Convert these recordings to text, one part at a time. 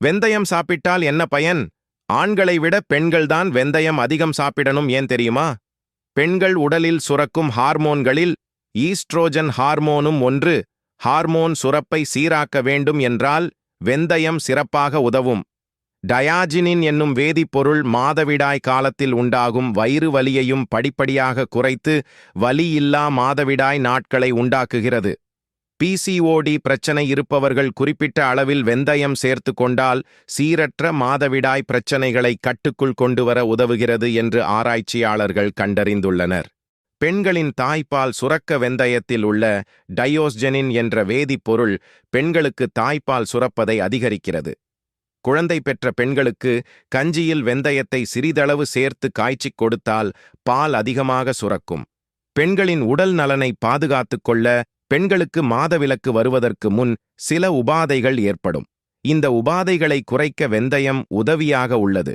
வெந்தயம் சாப்பிட்டால் என்ன பயன்? ஆண்களை விட பெண்கள்தான் வெந்தயம் அதிகம் சாப்பிடணும், ஏன் தெரியுமா? பெண்கள் உடலில் சுரக்கும் ஹார்மோன்களில் ஈஸ்ட்ரோஜன் ஹார்மோனும் ஒன்று. ஹார்மோன் சுரப்பை சீராக்க வேண்டும் என்றால் வெந்தயம் சிறப்பாக உதவும். டயாஜினின் என்னும் வேதிப்பொருள் மாதவிடாய் காலத்தில் உண்டாகும் வயிறு வலியையும் படிப்படியாக குறைத்து வலியில்லா மாதவிடாய் நாட்களை உண்டாக்குகிறது. பிசிஓடி பிரச்சனை இருப்பவர்கள் குறிப்பிட்ட அளவில் வெந்தயம் சேர்த்து கொண்டால் சீரற்ற மாதவிடாய் பிரச்சனைகளை கட்டுக்குள் கொண்டுவர உதவுகிறது என்று ஆராய்ச்சியாளர்கள் கண்டறிந்துள்ளனர். பெண்களின் தாய்ப்பால் சுரக்க வெந்தயத்தில் உள்ள டயோஸ்ஜெனின் என்ற வேதிப்பொருள் பெண்களுக்கு தாய்ப்பால் சுரப்பதை அதிகரிக்கிறது. குழந்தை பெற்ற பெண்களுக்கு கஞ்சியில் வெந்தயத்தை சிறிதளவு சேர்த்து காய்ச்சிக் கொடுத்தால் பால் அதிகமாக சுரக்கும். பெண்களின் உடல் நலனை பாதுகாத்துக் கொள்ள பெண்களுக்கு மாதவிலக்கு வருவதற்கு முன் சில உபாதைகள் ஏற்படும். இந்த உபாதைகளை குறைக்க வெந்தயம் உதவியாக உள்ளது.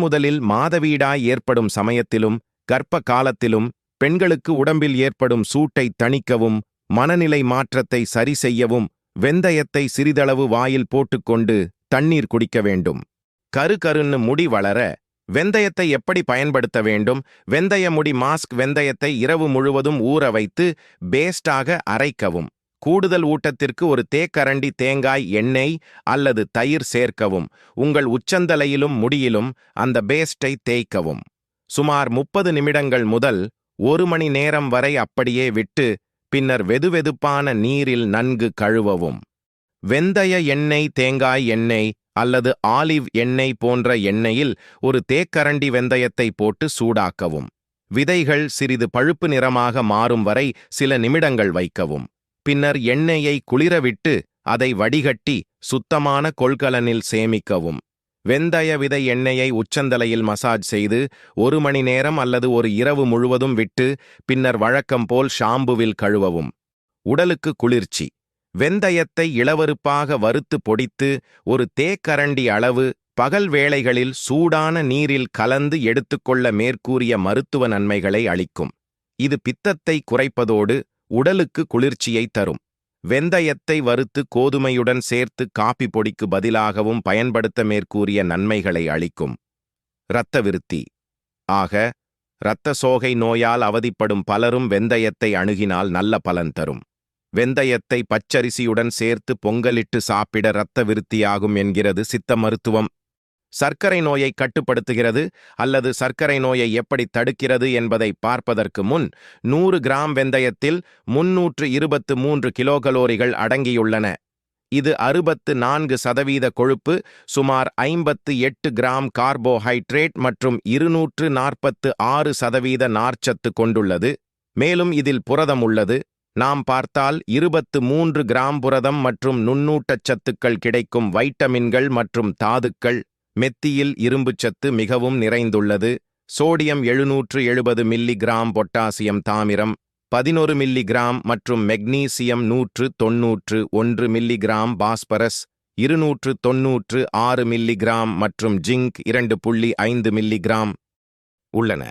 முதலில் மாதவிடாய் ஏற்படும் சமயத்திலும் கர்ப்ப காலத்திலும் பெண்களுக்கு உடம்பில் ஏற்படும் சூட்டை தணிக்கவும் மனநிலை மாற்றத்தை சரி செய்யவும் வெந்தயத்தை சிறிதளவு வாயில் போட்டுக்கொண்டு தண்ணீர் குடிக்க வேண்டும். கருன்னு முடி வளர வெந்தயத்தை எப்படி பயன்படுத்த வேண்டும்? வெந்தய முடி மாஸ்க். வெந்தயத்தை இரவு முழுவதும் ஊற வைத்து பேஸ்டாக அரைக்கவும். கூடுதல் ஊட்டத்திற்கு ஒரு தேக்கரண்டி தேங்காய் எண்ணெய் அல்லது தயிர் சேர்க்கவும். உங்கள் உச்சந்தலையிலும் முடியிலும் அந்த பேஸ்டை தேய்க்கவும். சுமார் 30 நிமிடங்கள் முதல் 1 மணி நேரம் வரை அப்படியே விட்டு பின்னர் வெதுவெதுப்பான நீரில் நன்கு கழுவவும். வெந்தய எண்ணெய், தேங்காய் எண்ணெய் அல்லது ஆலிவ் எண்ணெய் போன்ற எண்ணெயில் ஒரு தேக்கரண்டி வெந்தயத்தை போட்டு சூடாக்கவும். விதைகள் சிறிது பழுப்பு நிறமாக மாறும் வரை சில நிமிடங்கள் வைக்கவும். பின்னர் எண்ணெயை குளிரவிட்டு அதை வடிகட்டி சுத்தமான கொள்கலனில் சேமிக்கவும். வெந்தய விதை எண்ணெயை உச்சந்தலையில் மசாஜ் செய்து 1 மணி நேரம் அல்லது ஒரு இரவு முழுவதும் விட்டு பின்னர் வழக்கம் போல் ஷாம்புவில் கழுவவும். உடலுக்கு குளிர்ச்சி. வெந்தயத்தை இளவருப்பாக வறுத்து பொடித்து ஒரு தேக்கரண்டி அளவு பகல் வேளைகளில் சூடான நீரில் கலந்து எடுத்துக்கொள்ள மேற்கூறிய மருத்துவ நன்மைகளை அளிக்கும். இது பித்தத்தை குறைப்பதோடு உடலுக்கு குளிர்ச்சியை தரும். வெந்தயத்தை வறுத்து கோதுமையுடன் சேர்த்து காப்பி பொடிக்கு பதிலாகவும் பயன்படுத்த மேற்கூறிய நன்மைகளை அளிக்கும். இரத்த விருத்தி. ஆக இரத்த சோகை நோயால் அவதிப்படும் பலரும் வெந்தயத்தை அணுகினால் நல்ல பலன் தரும். வெந்தயத்தை பச்சரிசியுடன் சேர்த்து பொங்கலிட்டு சாப்பிட இரத்த விருத்தியாகும் என்கிறது சித்த மருத்துவம். சர்க்கரை நோயை கட்டுப்படுத்துகிறது அல்லது சர்க்கரை நோயை எப்படி தடுக்கிறது என்பதை பார்ப்பதற்கு முன் 100 கிராம் வெந்தயத்தில் 323 கிலோகலோரிகள் அடங்கியுள்ளன. இது 64% கொழுப்பு, சுமார் 58 கிராம் கார்போஹைட்ரேட் மற்றும் 246% நார்ச்சத்து கொண்டுள்ளது. மேலும் இதில் புரதம் உள்ளது. நாம் பார்த்தால் 23 கிராம் புரதம் மற்றும் நுண்ணூட்டச்சத்துக்கள் கிடைக்கும். வைட்டமின்கள் மற்றும் தாதுக்கள். மெத்தியில் இரும்புச்சத்து மிகவும் நிறைந்துள்ளது. சோடியம் 770 மில்லிகிராம், பொட்டாசியம் தாமிரம் 11 மில்லிகிராம் மற்றும் மெக்னீசியம் 191 மில்லிகிராம், பாஸ்பரஸ் 296 மில்லிகிராம் மற்றும் ஜிங்க் 2.5 மில்லிகிராம் உள்ளன.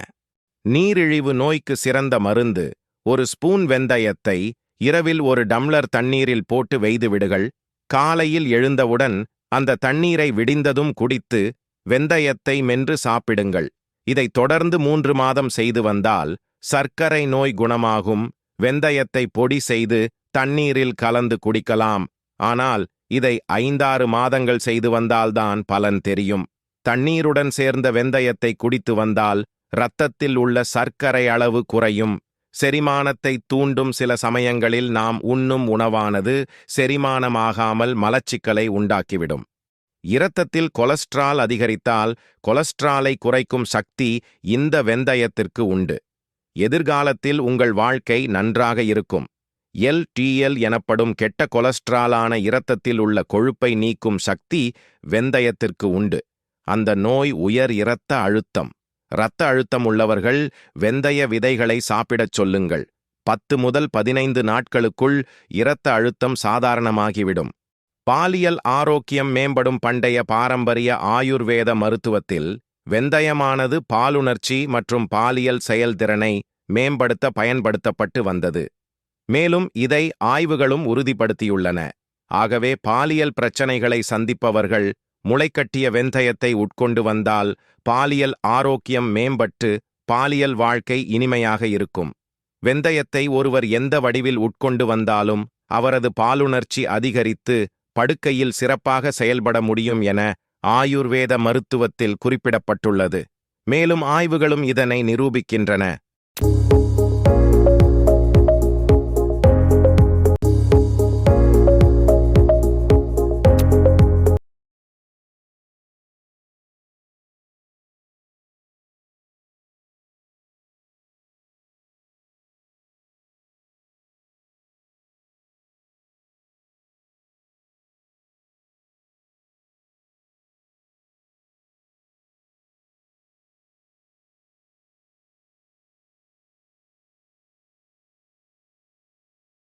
நீரிழிவு நோய்க்கு சிறந்த மருந்து. ஒரு ஸ்பூன் வெந்தயத்தை இரவில் 1 டம்ளர் தண்ணீரில் போட்டு வைத்துவிடுங்கள். காலையில் எழுந்தவுடன் அந்த தண்ணீரை விடிந்ததும் குடித்து வெந்தயத்தை மென்று சாப்பிடுங்கள். இதை தொடர்ந்து 3 மாதம் செய்து வந்தால் சர்க்கரை நோய் குணமாகும். வெந்தயத்தை பொடி செய்து தண்ணீரில் கலந்து குடிக்கலாம். ஆனால் இதை 5-6 மாதங்கள் செய்து வந்தால்தான் பலன் தெரியும். தண்ணீருடன் சேர்ந்த வெந்தயத்தை குடித்து வந்தால் இரத்தத்தில் உள்ள சர்க்கரை அளவு குறையும். செரிமானத்தை தூண்டும். சில சமயங்களில் நாம் உண்ணும் உணவானது செரிமானமாகாமல் மலச்சிக்கலை உண்டாக்கிவிடும். இரத்தத்தில் கொலஸ்ட்ரால் அதிகரித்தால் கொலஸ்ட்ராலை குறைக்கும் சக்தி இந்த வெந்தயத்திற்கு உண்டு. எதிர்காலத்தில் உங்கள் வாழ்க்கை நன்றாக இருக்கும். LDL எனப்படும் கெட்ட கொலஸ்ட்ராலான இரத்தத்தில் உள்ள கொழுப்பை நீக்கும் சக்தி வெந்தயத்திற்கு உண்டு. அந்த நோய் உயர் இரத்த அழுத்தம். இரத்த அழுத்தம் உள்ளவர்கள் வெந்தய விதைகளை சாப்பிடச் சொல்லுங்கள். 10 முதல் 15 நாட்களுக்குள் இரத்த அழுத்தம் சாதாரணமாகிவிடும். பாலியல் ஆரோக்கியம் மேம்படும். பண்டைய பாரம்பரிய ஆயுர்வேத மருத்துவத்தில் வெந்தயமானது பாலுணர்ச்சி மற்றும் பாலியல் செயல்திறனை மேம்படுத்த பயன்படுத்தப்பட்டு வந்தது. மேலும் இதை ஆய்வுகளும் உறுதிப்படுத்தியுள்ளன. ஆகவே பாலியல் பிரச்சனைகளை சந்திப்பவர்கள் முளைக்கட்டிய வெந்தயத்தை உட்கொண்டு வந்தால் பாலியல் ஆரோக்கியம் மேம்பட்டு பாலியல் வாழ்க்கை இனிமையாக இருக்கும். வெந்தயத்தை ஒருவர் எந்த வடிவில் உட்கொண்டு வந்தாலும் அவரது பாலுணர்ச்சி அதிகரித்து படுக்கையில் சிறப்பாக செயல்பட முடியும் என ஆயுர்வேத மருத்துவத்தில் குறிப்பிடப்பட்டுள்ளது. மேலும் ஆய்வுகளும் இதனை நிரூபிக்கின்றன.